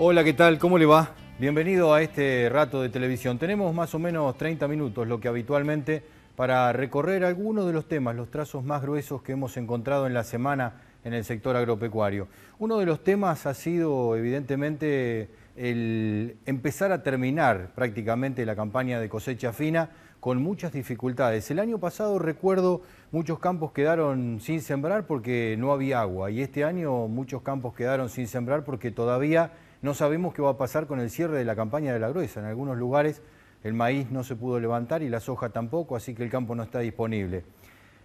Hola, ¿qué tal? ¿Cómo le va? Bienvenido a este rato de televisión. Tenemos más o menos 30 minutos, lo que habitualmente, para recorrer algunos de los temas, los trazos más gruesos que hemos encontrado en la semana en el sector agropecuario. Uno de los temas ha sido, evidentemente, el empezar a terminar prácticamente la campaña de cosecha fina con muchas dificultades. El año pasado, recuerdo, muchos campos quedaron sin sembrar porque no había agua, y este año muchos campos quedaron sin sembrar porque todavía no sabemos qué va a pasar con el cierre de la campaña de la gruesa. En algunos lugares el maíz no se pudo levantar y la soja tampoco, así que el campo no está disponible.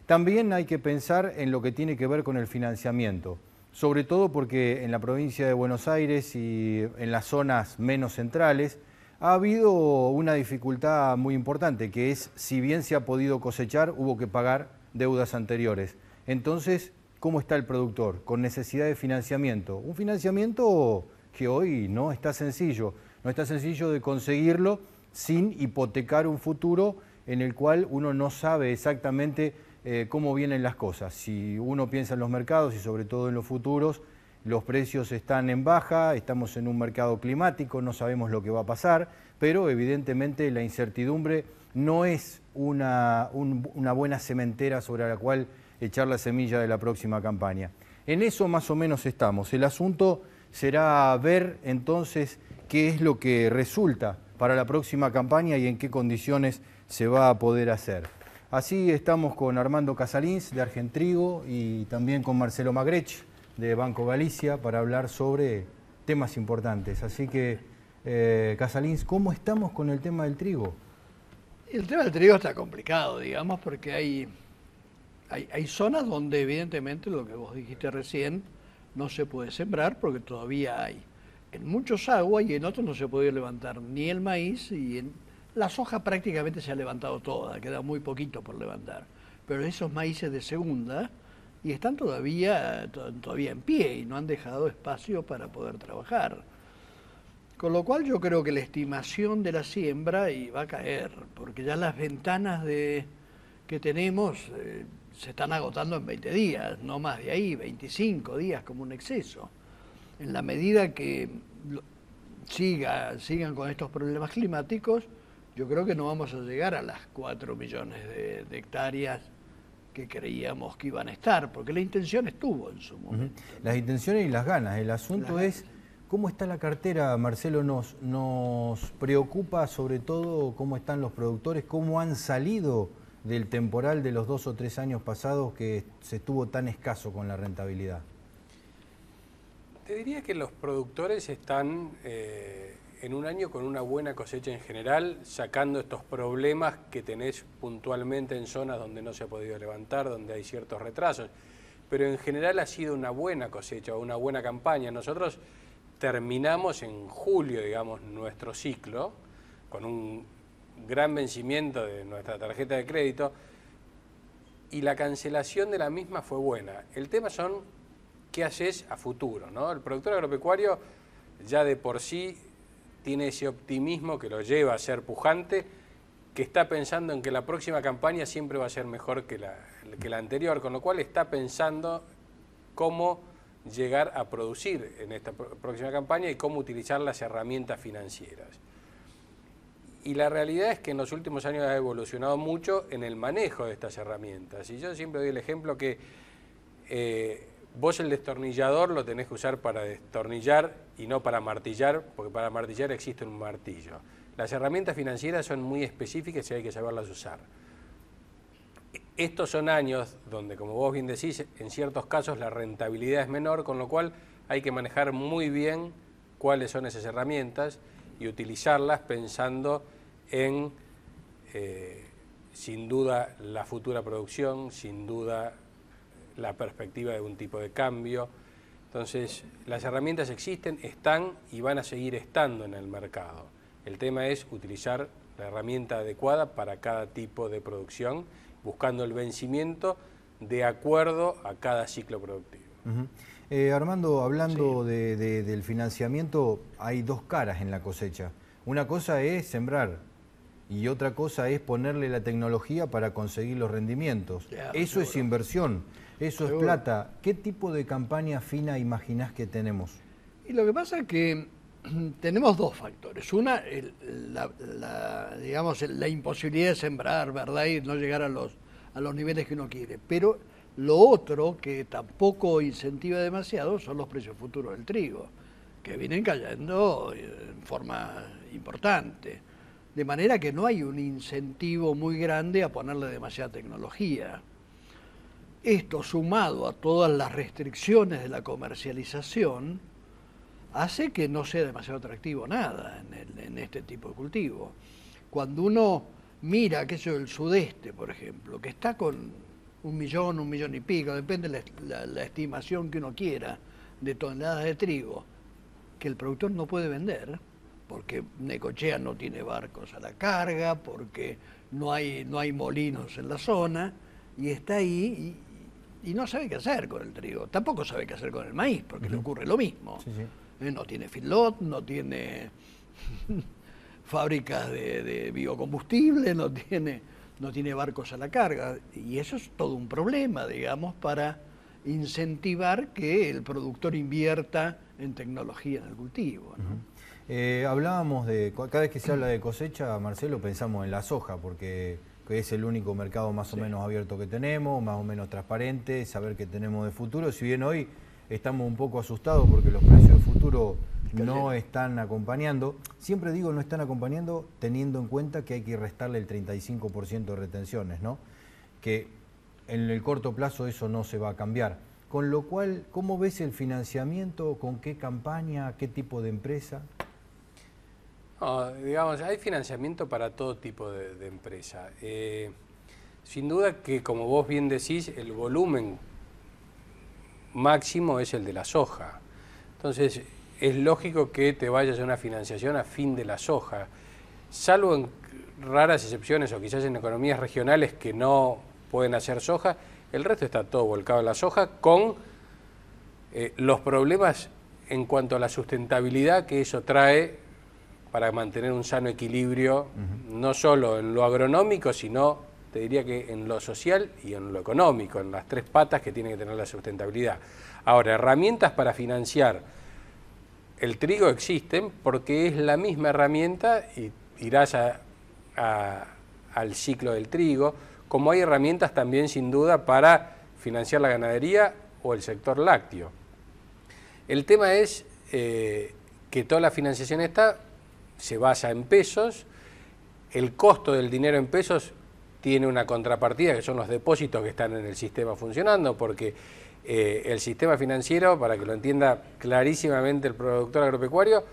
También hay que pensar en lo que tiene que ver con el financiamiento, sobre todo porque en la provincia de Buenos Aires y en las zonas menos centrales ha habido una dificultad muy importante, que es, si bien se ha podido cosechar, hubo que pagar deudas anteriores. Entonces, ¿cómo está el productor? Con necesidad de financiamiento. Un financiamiento que hoy no está sencillo de conseguirlo sin hipotecar un futuro en el cual uno no sabe exactamente cómo vienen las cosas. Si uno piensa en los mercados y sobre todo en los futuros, los precios están en baja, estamos en un mercado climático, no sabemos lo que va a pasar, pero evidentemente la incertidumbre no es una buena cementera sobre la cual echar la semilla de la próxima campaña. En eso más o menos estamos. El asunto será ver entonces qué es lo que resulta para la próxima campaña y en qué condiciones se va a poder hacer. Así estamos con Armando Casalins de Argentrigo y también con Marcelo Magrech de Banco Galicia para hablar sobre temas importantes. Así que, Casalins, ¿cómo estamos con el tema del trigo? El tema del trigo está complicado, digamos, porque hay zonas donde evidentemente lo que vos dijiste recién no se puede sembrar porque todavía hay en muchos agua y en otros no se puede levantar ni el maíz y en la soja prácticamente se ha levantado toda, queda muy poquito por levantar. Pero esos maíces de segunda y están todavía en pie y no han dejado espacio para poder trabajar. Con lo cual yo creo que la estimación de la siembra va a caer, porque ya las ventanas que tenemos se están agotando en 20 días, no más de ahí, 25 días como un exceso. En la medida que sigan con estos problemas climáticos, yo creo que no vamos a llegar a las 4 millones de hectáreas que creíamos que iban a estar, porque la intención estuvo en su momento. Las intenciones y las ganas. El asunto es cómo está la cartera, Marcelo. Nos preocupa sobre todo cómo están los productores, cómo han salido del temporal de los 2 o 3 años pasados que se estuvo tan escaso con la rentabilidad. Te diría que los productores están en un año con una buena cosecha en general, sacando estos problemas que tenés puntualmente en zonas donde no se ha podido levantar, donde hay ciertos retrasos. Pero en general ha sido una buena cosecha, una buena campaña. Nosotros terminamos en julio, digamos, nuestro ciclo, con un gran vencimiento de nuestra tarjeta de crédito, y la cancelación de la misma fue buena. El tema son qué haces a futuro, ¿no? El productor agropecuario ya de por sí tiene ese optimismo que lo lleva a ser pujante, que está pensando en que la próxima campaña siempre va a ser mejor que la anterior, con lo cual está pensando cómo llegar a producir en esta próxima campaña y cómo utilizar las herramientas financieras. Y la realidad es que en los últimos años ha evolucionado mucho en el manejo de estas herramientas. Y yo siempre doy el ejemplo que vos el destornillador lo tenés que usar para destornillar y no para martillar, porque para martillar existe un martillo. Las herramientas financieras son muy específicas y hay que saberlas usar. Estos son años donde, como vos bien decís, en ciertos casos la rentabilidad es menor, con lo cual hay que manejar muy bien cuáles son esas herramientas y utilizarlas pensando en, sin duda, la futura producción, sin duda la perspectiva de un tipo de cambio. Entonces, las herramientas existen, están y van a seguir estando en el mercado. El tema es utilizar la herramienta adecuada para cada tipo de producción, buscando el vencimiento de acuerdo a cada ciclo productivo. Armando, hablando del financiamiento, hay dos caras en la cosecha. Una cosa es sembrar y otra cosa es ponerle la tecnología para conseguir los rendimientos. Eso es inversión, eso es plata. ¿Qué tipo de campaña fina imaginás que tenemos? Y lo que pasa es que tenemos dos factores. Una, digamos, la imposibilidad de sembrar, ¿verdad? Y no llegar a los niveles que uno quiere. Pero lo otro, que tampoco incentiva demasiado, son los precios futuros del trigo, que vienen cayendo en forma importante. De manera que no hay un incentivo muy grande a ponerle demasiada tecnología. Esto, sumado a todas las restricciones de la comercialización, hace que no sea demasiado atractivo nada en este tipo de cultivo. Cuando uno mira, qué sé yo, el sudeste, por ejemplo, que está con 1 millón y pico, depende de la estimación que uno quiera, de toneladas de trigo, que el productor no puede vender, porque Necochea no tiene barcos a la carga, porque no hay molinos en la zona, y está ahí y no sabe qué hacer con el trigo. Tampoco sabe qué hacer con el maíz, porque le ocurre lo mismo. Sí, sí. No tiene feedlot, no tiene fábricas de biocombustible, no tiene barcos a la carga. Y eso es todo un problema, digamos, para incentivar que el productor invierta en tecnología en el cultivo, ¿no? Hablábamos cada vez que se habla de cosecha, Marcelo, pensamos en la soja, porque es el único mercado más o menos abierto que tenemos, más o menos transparente, saber qué tenemos de futuro. Si bien hoy estamos un poco asustados porque los precios de futuro no están acompañando, siempre digo no están acompañando teniendo en cuenta que hay que restarle el 35% de retenciones, ¿no? Que en el corto plazo eso no se va a cambiar. Con lo cual, ¿cómo ves el financiamiento? ¿Con qué campaña? ¿Qué tipo de empresa? No, digamos, hay financiamiento para todo tipo de empresa. Sin duda que, como vos bien decís, el volumen máximo es el de la soja. Entonces, es lógico que te vayas a una financiación a fin de la soja, salvo en raras excepciones o quizás en economías regionales que no pueden hacer soja, el resto está todo volcado en la soja con los problemas en cuanto a la sustentabilidad que eso trae para mantener un sano equilibrio, no solo en lo agronómico, sino, te diría que en lo social y en lo económico, en las tres patas que tiene que tener la sustentabilidad. Ahora, herramientas para financiar el trigo existen porque es la misma herramienta y irás al ciclo del trigo, como hay herramientas también sin duda para financiar la ganadería o el sector lácteo. El tema es que toda la financiación se basa en pesos, el costo del dinero en pesos tiene una contrapartida que son los depósitos que están en el sistema funcionando, porque el sistema financiero, para que lo entienda clarísimamente el productor agropecuario,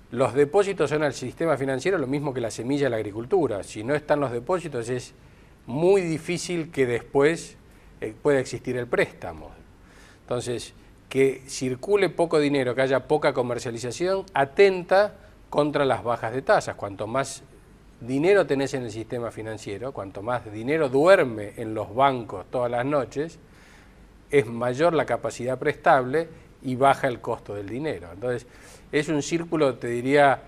los depósitos son al sistema financiero lo mismo que la semilla de la agricultura. Si no están los depósitos es muy difícil que después pueda existir el préstamo. Entonces, que circule poco dinero, que haya poca comercialización, atenta contra las bajas de tasas. Cuanto más dinero tenés en el sistema financiero, cuanto más dinero duerme en los bancos todas las noches, es mayor la capacidad prestable y baja el costo del dinero. Entonces, es un círculo, te diría,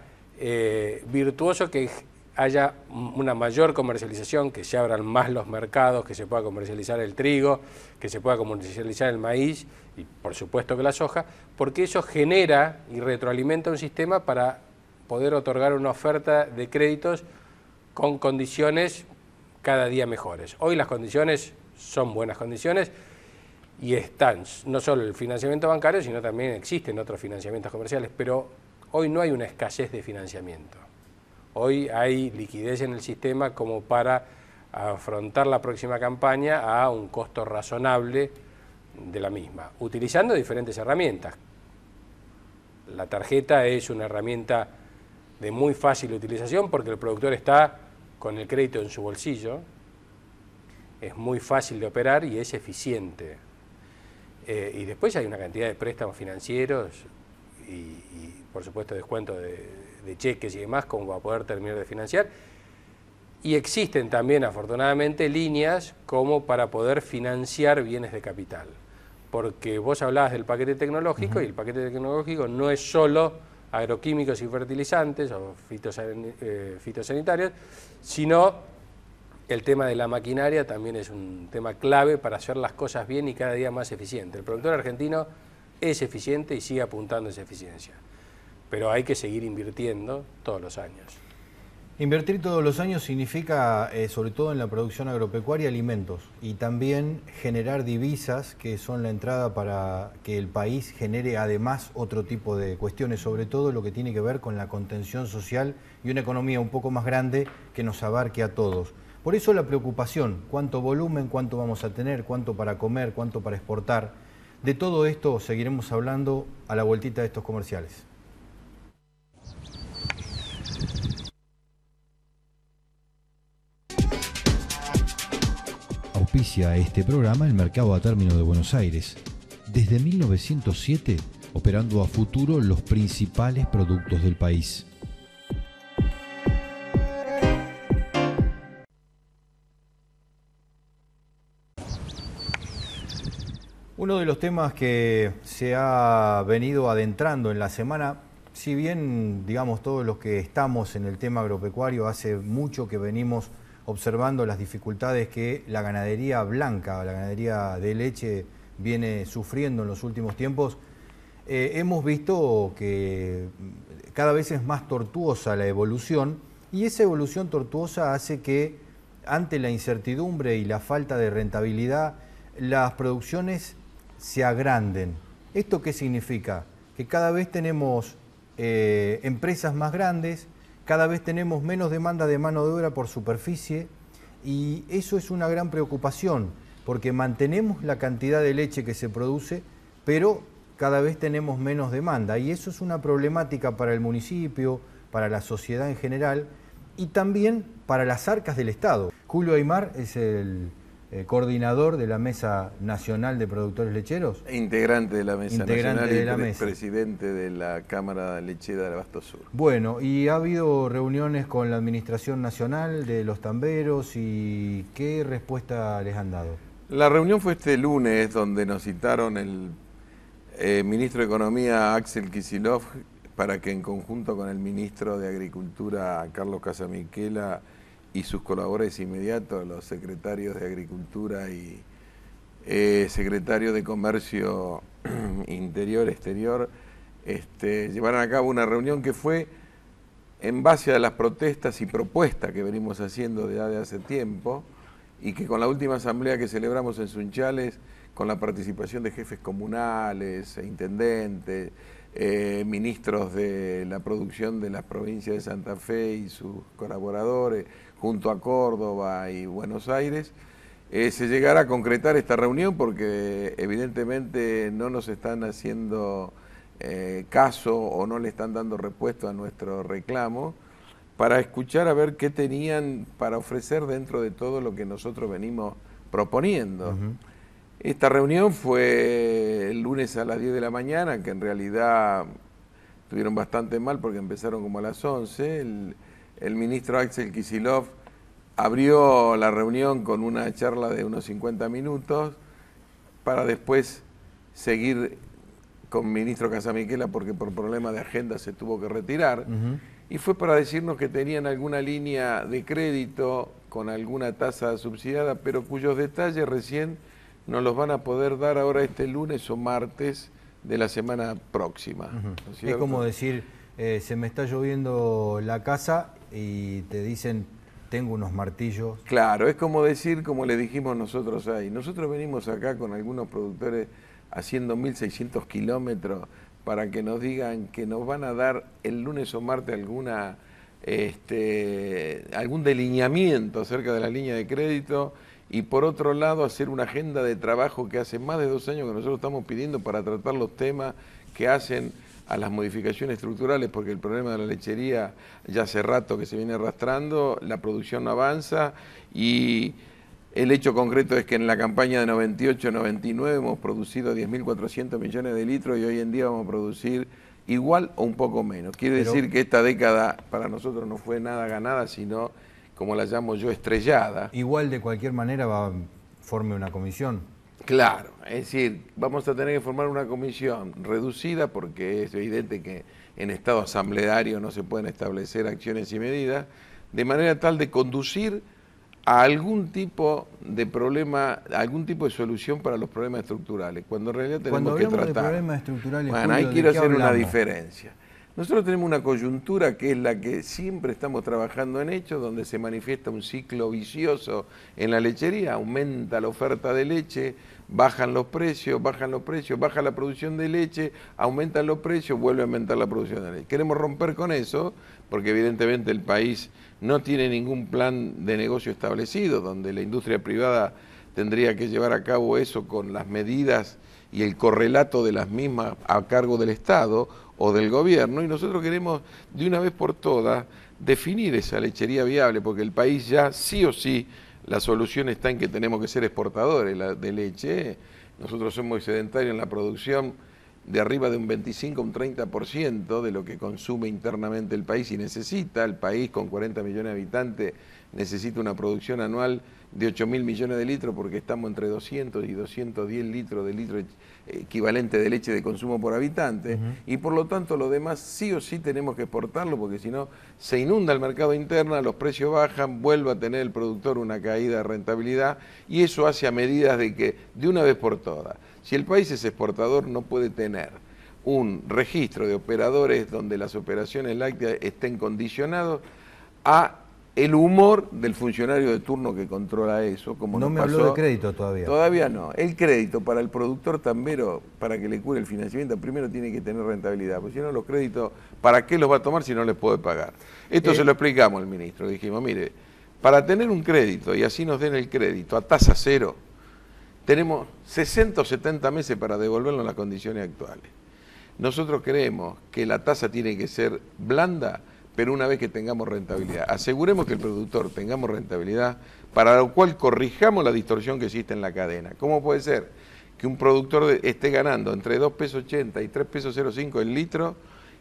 virtuoso, que haya una mayor comercialización, que se abran más los mercados, que se pueda comercializar el trigo, que se pueda comercializar el maíz y por supuesto que la soja, porque eso genera y retroalimenta un sistema para poder otorgar una oferta de créditos con condiciones cada día mejores. Hoy las condiciones son buenas condiciones y están no solo el financiamiento bancario, sino también existen otros financiamientos comerciales, pero hoy no hay una escasez de financiamiento. Hoy hay liquidez en el sistema como para afrontar la próxima campaña a un costo razonable de la misma, utilizando diferentes herramientas. La tarjeta es una herramienta de muy fácil utilización porque el productor está con el crédito en su bolsillo, es muy fácil de operar y es eficiente. Y después hay una cantidad de préstamos financieros y por supuesto descuento de cheques y demás como para poder terminar de financiar. Y existen también afortunadamente líneas como para poder financiar bienes de capital. Porque vos hablabas del paquete tecnológico y el paquete tecnológico no es solo agroquímicos y fertilizantes o fitosanitarios, sino el tema de la maquinaria también es un tema clave para hacer las cosas bien y cada día más eficiente. El productor argentino es eficiente y sigue apuntando a esa eficiencia. pero hay que seguir invirtiendo todos los años. Invertir todos los años significa, sobre todo en la producción agropecuaria, alimentos y también generar divisas que son la entrada para que el país genere además otro tipo de cuestiones, sobre todo lo que tiene que ver con la contención social y una economía un poco más grande que nos abarque a todos. Por eso la preocupación, cuánto volumen, cuánto vamos a tener, cuánto para comer, cuánto para exportar. De todo esto seguiremos hablando a la vueltita de estos comerciales. Auspicia este programa el Mercado a Término de Buenos Aires. Desde 1907, operando a futuro los principales productos del país. Uno de los temas que se ha venido adentrando en la semana, si bien, digamos, todos los que estamos en el tema agropecuario, hace mucho que venimos observando las dificultades que la ganadería blanca, la ganadería de leche, viene sufriendo en los últimos tiempos, hemos visto que cada vez es más tortuosa la evolución, y esa evolución tortuosa hace que, ante la incertidumbre y la falta de rentabilidad, las producciones se agranden. ¿Esto qué significa? Que cada vez tenemos empresas más grandes, cada vez tenemos menos demanda de mano de obra por superficie, y eso es una gran preocupación, porque mantenemos la cantidad de leche que se produce, pero cada vez tenemos menos demanda, y eso es una problemática para el municipio, para la sociedad en general, y también para las arcas del Estado. Julio Aymar es el coordinador de la Mesa Nacional de Productores Lecheros. Integrante de la Mesa Nacional de la y mesa. Presidente de la Cámara Lechera del Abasto Sur. Bueno, y ha habido reuniones con la Administración Nacional de los Tamberos, y ¿qué respuesta les han dado? La reunión fue este lunes, donde nos citaron el Ministro de Economía, Axel Kicillof, para que en conjunto con el Ministro de Agricultura, Carlos Casamiquela, y sus colaboradores inmediatos, los secretarios de Agricultura y secretarios de Comercio Interior, Exterior, llevaron a cabo una reunión que fue en base a las protestas y propuestas que venimos haciendo desde hace tiempo, y que con la última asamblea que celebramos en Sunchales, con la participación de jefes comunales, intendentes, ministros de la producción de las provincias de Santa Fe y sus colaboradores, junto a Córdoba y Buenos Aires, se llegará a concretar esta reunión, porque evidentemente no nos están haciendo caso o no le están dando respuesta a nuestro reclamo, para escuchar a ver qué tenían para ofrecer dentro de todo lo que nosotros venimos proponiendo. Esta reunión fue el lunes a las 10 de la mañana, que en realidad estuvieron bastante mal porque empezaron como a las 11. El ministro Axel Kicillof abrió la reunión con una charla de unos 50 minutos para después seguir con el ministro Casamiquela, porque por problemas de agenda se tuvo que retirar. Y fue para decirnos que tenían alguna línea de crédito con alguna tasa subsidiada, pero cuyos detalles recién nos los van a poder dar ahora este lunes o martes de la semana próxima. ¿No es cierto? Es como decir, se me está lloviendo la casa y te dicen, tengo unos martillos. Claro, es como decir, como le dijimos nosotros ahí. Nosotros venimos acá con algunos productores haciendo 1.600 kilómetros para que nos digan que nos van a dar el lunes o martes algún delineamiento acerca de la línea de crédito, y por otro lado hacer una agenda de trabajo que hace más de 2 años que nosotros estamos pidiendo para tratar los temas que hacen a las modificaciones estructurales, porque el problema de la lechería ya hace rato que se viene arrastrando, la producción no avanza, y el hecho concreto es que en la campaña de 98-99 hemos producido 10.400 millones de litros, y hoy en día vamos a producir igual o un poco menos. Quiere decir que esta década para nosotros no fue nada ganada, sino, como la llamo yo, estrellada. Igual, de cualquier manera, forme una comisión. Claro, es decir, vamos a tener que formar una comisión reducida, porque es evidente que en estado asambleario no se pueden establecer acciones y medidas, de manera tal de conducir a algún tipo de problema, a algún tipo de solución para los problemas estructurales, cuando en realidad tenemos que tratar. De problemas estructurales, bueno, Julio, ahí quiero hacer hablamos? una diferencia. Nosotros tenemos una coyuntura que es la que siempre estamos trabajando en hechos, donde se manifiesta un ciclo vicioso en la lechería, aumenta la oferta de leche, baja la producción de leche, aumentan los precios, vuelve a aumentar la producción de leche. Queremos romper con eso, porque evidentemente el país no tiene ningún plan de negocio establecido, donde la industria privada tendría que llevar a cabo eso con las medidas y el correlato de las mismas a cargo del Estado o del gobierno, y nosotros queremos de una vez por todas definir esa lechería viable, porque el país ya sí o sí, la solución está en que tenemos que ser exportadores de leche. Nosotros somos sedentarios en la producción de arriba de un 25 o un 30% de lo que consume internamente el país y necesita. El país con 40 millones de habitantes necesita una producción anual de 8.000 millones de litros, porque estamos entre 200 y 210 litros equivalente de leche de consumo por habitante, y por lo tanto lo demás sí o sí tenemos que exportarlo, porque si no se inunda el mercado interno, los precios bajan, vuelve a tener el productor una caída de rentabilidad, y eso hace a medidas de que, de una vez por todas, si el país es exportador no puede tener un registro de operadores donde las operaciones lácteas estén condicionados a el humor del funcionario de turno que controla eso, como no nos me pasó. habló de crédito todavía. Todavía no. El crédito para el productor tambero, para que le cure el financiamiento, primero tiene que tener rentabilidad, porque si no los créditos, ¿para qué los va a tomar si no les puede pagar? Esto se lo explicamos al ministro, dijimos, mire, para tener un crédito y así nos den el crédito a tasa cero, tenemos 60 o 70 meses para devolverlo en las condiciones actuales. Nosotros creemos que la tasa tiene que ser blanda, pero una vez que tengamos rentabilidad. Aseguremos que el productor tengamos rentabilidad, para lo cual corrijamos la distorsión que existe en la cadena. ¿Cómo puede ser que un productor esté ganando entre 2,80 pesos y 3,05 pesos el litro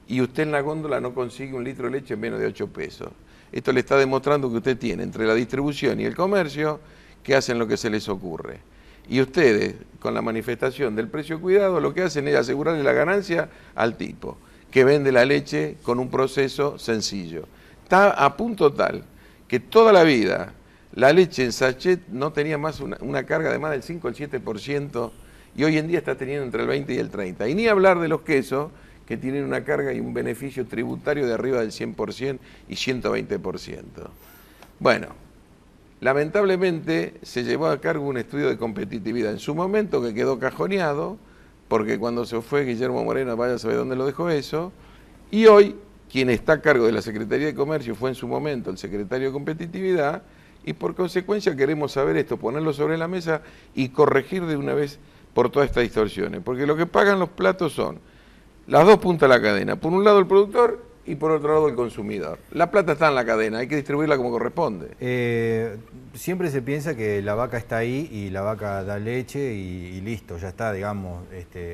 y usted en la góndola no consigue un litro de leche en menos de 8 pesos? Esto le está demostrando que usted tiene entre la distribución y el comercio que hacen lo que se les ocurre. Y ustedes, con la manifestación del precio cuidado, lo que hacen es asegurarle la ganancia al tipo que vende la leche con un proceso sencillo. Está a punto tal que toda la vida la leche en sachet no tenía más una carga de más del 5 al 7%, y hoy en día está teniendo entre el 20 y el 30%. Y ni hablar de los quesos, que tienen una carga y un beneficio tributario de arriba del 100% y 120%. Bueno, lamentablemente se llevó a cargo un estudio de competitividad en su momento que quedó cajoneado, porque cuando se fue Guillermo Moreno, vaya a saber dónde lo dejó eso, y hoy quien está a cargo de la Secretaría de Comercio fue en su momento el secretario de Competitividad, y por consecuencia queremos saber esto, ponerlo sobre la mesa y corregir de una vez por todas estas distorsiones, porque lo que pagan los platos son las dos puntas de la cadena, por un lado el productor y por otro lado el consumidor. La plata está en la cadena, hay que distribuirla como corresponde. Siempre se piensa que la vaca está ahí y la vaca da leche y listo, ya está, digamos,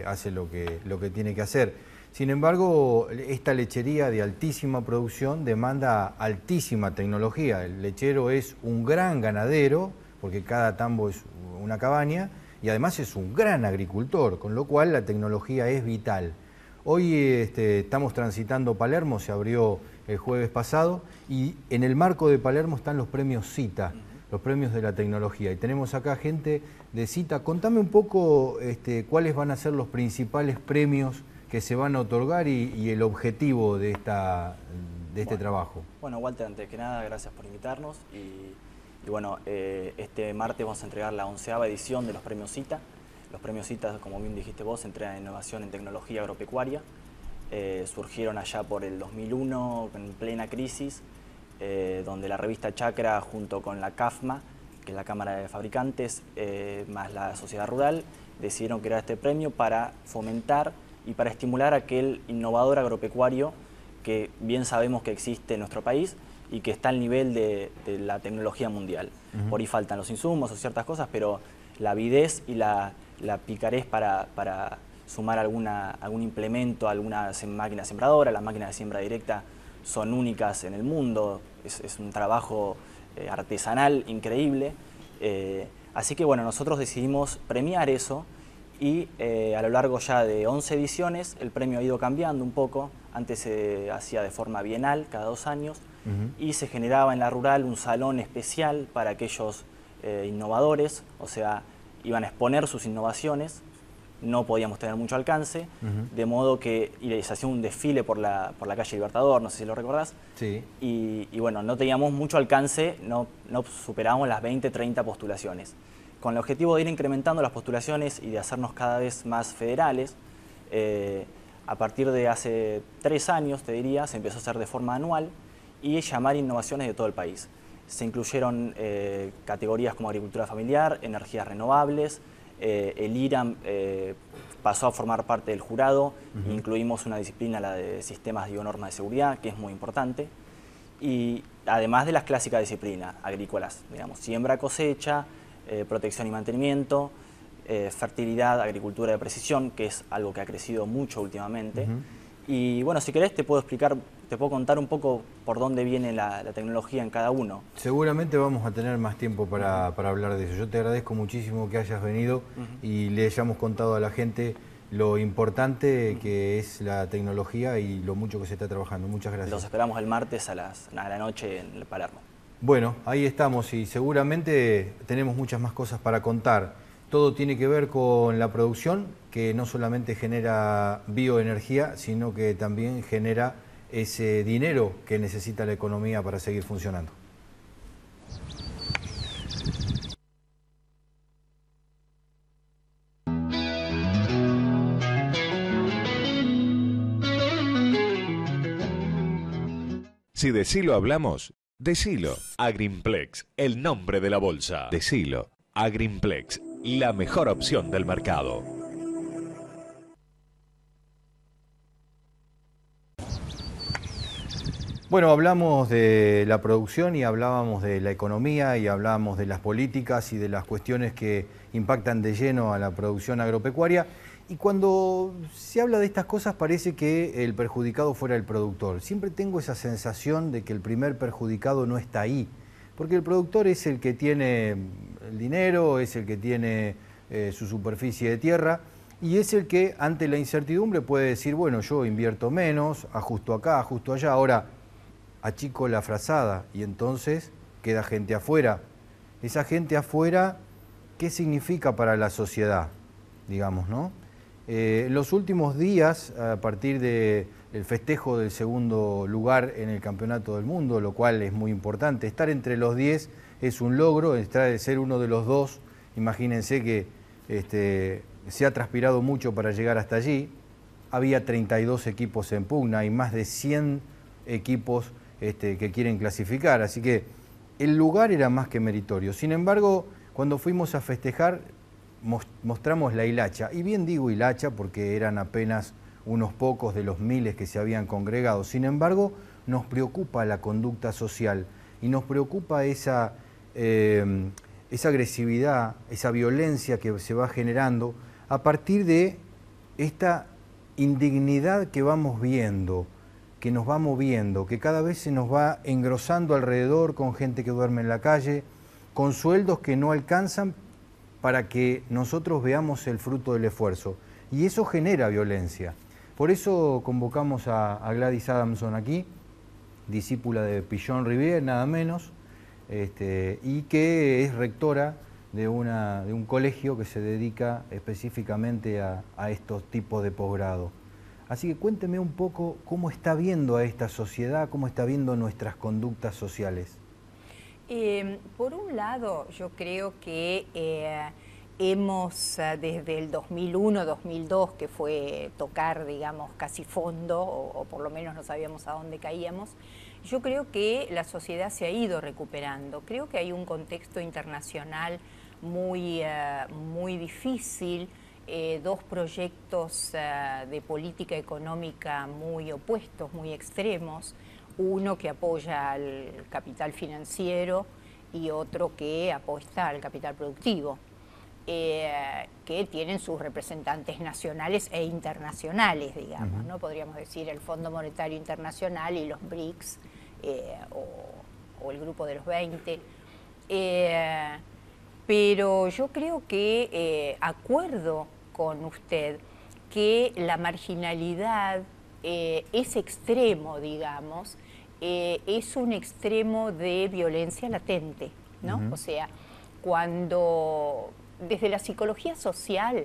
hace lo que tiene que hacer. Sin embargo, esta lechería de altísima producción demanda altísima tecnología. El lechero es un gran ganadero, porque cada tambo es una cabaña, y además es un gran agricultor, con lo cual la tecnología es vital. Hoy estamos transitando Palermo, se abrió el jueves pasado, y en el marco de Palermo están los premios CITA, los premios de la tecnología. Y tenemos acá gente de CITA. Contame un poco cuáles van a ser los principales premios que se van a otorgar y el objetivo de este trabajo. Bueno, Walter, antes que nada, gracias por invitarnos. Y bueno, este martes vamos a entregar la 11ª edición de los premios CITA. Los premios CITA, como bien dijiste vos, se entregan en innovación en tecnología agropecuaria. Surgieron allá por el 2001, en plena crisis, donde la revista Chacra, junto con la CAFMA, que es la Cámara de Fabricantes, más la Sociedad Rural, decidieron crear este premio para fomentar y para estimular a aquel innovador agropecuario que bien sabemos que existe en nuestro país y que está al nivel de la tecnología mundial. Por ahí faltan los insumos o ciertas cosas, pero la avidez y la picarez para sumar algún implemento, alguna máquina sembradora, las máquinas de siembra directa son únicas en el mundo, es un trabajo artesanal increíble. Así que bueno, nosotros decidimos premiar eso y a lo largo ya de 11 ediciones el premio ha ido cambiando un poco. Antes se hacía de forma bienal, cada 2 años, y se generaba en la rural un salón especial para aquellos innovadores, o sea, iban a exponer sus innovaciones no podíamos tener mucho alcance, de modo que se hacía un desfile por la calle Libertador, no sé si lo recordás, Sí. y bueno, no teníamos mucho alcance, no superábamos las 20, 30 postulaciones. Con el objetivo de ir incrementando las postulaciones y de hacernos cada vez más federales, a partir de hace 3 años, te diría, se empezó a hacer de forma anual y llamar innovaciones de todo el país. Se incluyeron categorías como agricultura familiar, energías renovables, el IRAM pasó a formar parte del jurado, incluimos una disciplina, la de sistemas y normas de seguridad, que es muy importante, y además de las clásicas disciplinas agrícolas, digamos, siembra, cosecha, protección y mantenimiento, fertilidad, agricultura de precisión, que es algo que ha crecido mucho últimamente. Y bueno, si querés te puedo contar un poco por dónde viene la tecnología en cada uno. Seguramente vamos a tener más tiempo para hablar de eso. Yo te agradezco muchísimo que hayas venido y le hayamos contado a la gente lo importante que es la tecnología y lo mucho que se está trabajando. Muchas gracias. Los esperamos el martes a la noche en Palermo. Bueno, ahí estamos y seguramente tenemos muchas más cosas para contar. Todo tiene que ver con la producción, que no solamente genera bioenergía, sino que también genera ese dinero que necesita la economía para seguir funcionando. Si de Silo hablamos, decilo. Agrimplex, el nombre de la bolsa. Decilo. Agrimplex, la mejor opción del mercado. Bueno, hablamos de la producción y hablábamos de la economía y hablábamos de las políticas y de las cuestiones que impactan de lleno a la producción agropecuaria. Y cuando se habla de estas cosas parece que el perjudicado fuera el productor. Siempre tengo esa sensación de que el primer perjudicado no está ahí, porque el productor es el que tiene el dinero, es el que tiene su superficie de tierra y es el que ante la incertidumbre puede decir, bueno, yo invierto menos, ajusto acá, ajusto allá, ahora achico la frazada y entonces queda gente afuera. Esa gente afuera, ¿qué significa para la sociedad? Digamos, ¿no? En los últimos días, a partir del festejo del segundo lugar en el Campeonato del Mundo, lo cual es muy importante, estar entre los 10 es un logro, estar de ser uno de los 2, imagínense que se ha transpirado mucho para llegar hasta allí, había 32 equipos en pugna y más de 100 equipos que quieren clasificar, así que el lugar era más que meritorio. Sin embargo, cuando fuimos a festejar, mostramos la hilacha, y bien digo hilacha porque eran apenas unos pocos de los miles que se habían congregado. Sin embargo, nos preocupa la conducta social y nos preocupa esa agresividad, esa violencia que se va generando a partir de esta indignidad que vamos viendo, que nos va moviendo, que cada vez se nos va engrosando alrededor con gente que duerme en la calle, con sueldos que no alcanzan para que nosotros veamos el fruto del esfuerzo. Y eso genera violencia. Por eso convocamos a Gladys Adamson aquí, discípula de Pillon Rivière, nada menos, y que es rectora de un colegio que se dedica específicamente a estos tipos de posgrado. Así que cuénteme un poco cómo está viendo a esta sociedad, cómo está viendo nuestras conductas sociales. Por un lado, yo creo que hemos, desde el 2001-2002, que fue tocar, digamos, casi fondo, o por lo menos no sabíamos a dónde caíamos, yo creo que la sociedad se ha ido recuperando. Creo que hay un contexto internacional muy difícil, dos proyectos de política económica muy opuestos, muy extremos, uno que apoya al capital financiero y otro que apuesta al capital productivo, que tienen sus representantes nacionales e internacionales, digamos, ¿no? Podríamos decir el Fondo Monetario Internacional y los BRICS, o el Grupo de los 20. Pero yo creo que acuerdo con usted que la marginalidad, ese extremo, digamos, es un extremo de violencia latente, ¿no? O sea, cuando desde la psicología social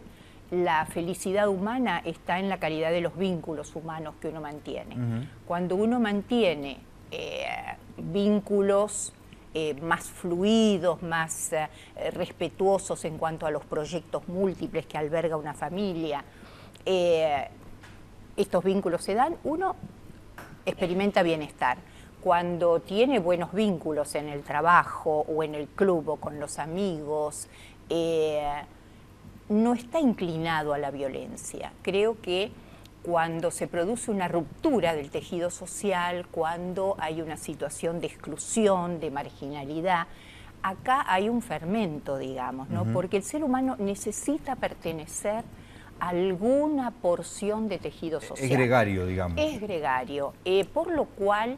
la felicidad humana está en la calidad de los vínculos humanos que uno mantiene. Cuando uno mantiene vínculos más fluidos, más respetuosos en cuanto a los proyectos múltiples que alberga una familia, estos vínculos se dan, uno experimenta bienestar. Cuando tiene buenos vínculos en el trabajo o en el club o con los amigos, no está inclinado a la violencia. Creo que cuando se produce una ruptura del tejido social, cuando hay una situación de exclusión, de marginalidad, acá hay un fermento, digamos, ¿no? Porque el ser humano necesita pertenecer a alguna porción de tejido social. Es gregario, digamos. Es gregario, por lo cual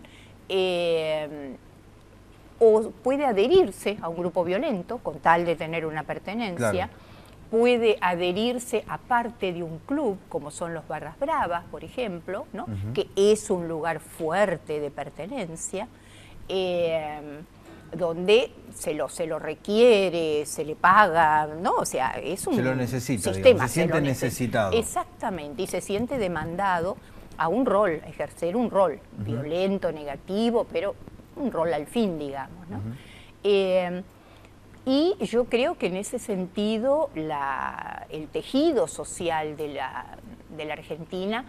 o puede adherirse a un grupo violento con tal de tener una pertenencia, claro. Puede adherirse a parte de un club, como son los Barras Bravas, por ejemplo, ¿no? Que es un lugar fuerte de pertenencia, donde se lo requiere, se le paga, ¿no? O sea, es un se lo necesita, sistema, digamos, se siente necesitado. Exactamente, y se siente demandado a un rol, a ejercer un rol violento, negativo, pero un rol al fin, digamos, ¿no? Y yo creo que en ese sentido el tejido social de la Argentina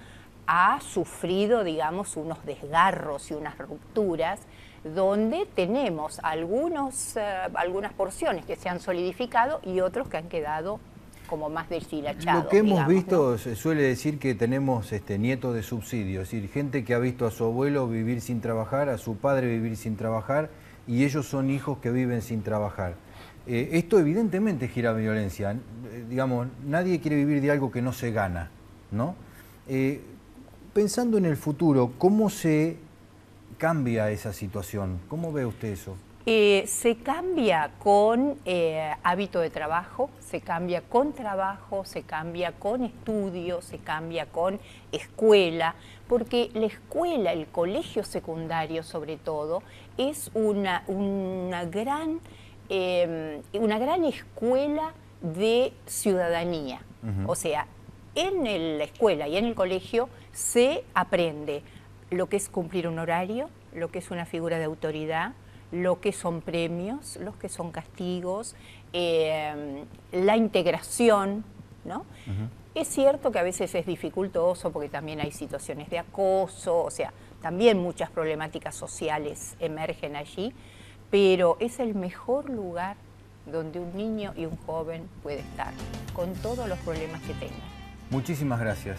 ha sufrido, digamos, unos desgarros y unas rupturas donde tenemos algunas porciones que se han solidificado y otros que han quedado como más deshilachados. Lo que hemos visto, ¿no? Se suele decir que tenemos nietos de subsidio, es decir, gente que ha visto a su abuelo vivir sin trabajar, a su padre vivir sin trabajar, y ellos son hijos que viven sin trabajar. Esto evidentemente gira violencia, digamos, nadie quiere vivir de algo que no se gana, ¿no? Pensando en el futuro, ¿cómo se cambia esa situación? ¿Cómo ve usted eso? Se cambia con hábito de trabajo, se cambia con trabajo, se cambia con estudio, se cambia con escuela, porque la escuela, el colegio secundario sobre todo, es una gran escuela de ciudadanía. O sea, en la escuela y en el colegio se aprende lo que es cumplir un horario, lo que es una figura de autoridad, lo que son premios, los que son castigos, la integración, ¿no? Es cierto que a veces es dificultoso porque también hay situaciones de acoso, o sea, también muchas problemáticas sociales emergen allí, pero es el mejor lugar donde un niño y un joven puede estar, con todos los problemas que tenga. Muchísimas gracias.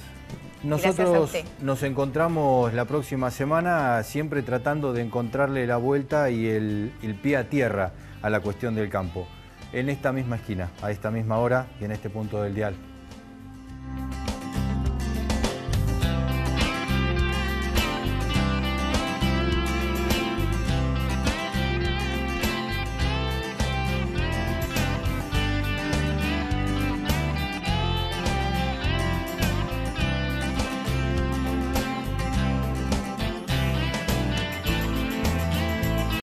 Nosotros nos encontramos la próxima semana, siempre tratando de encontrarle la vuelta y el pie a tierra a la cuestión del campo. En esta misma esquina, a esta misma hora y en este punto del dial.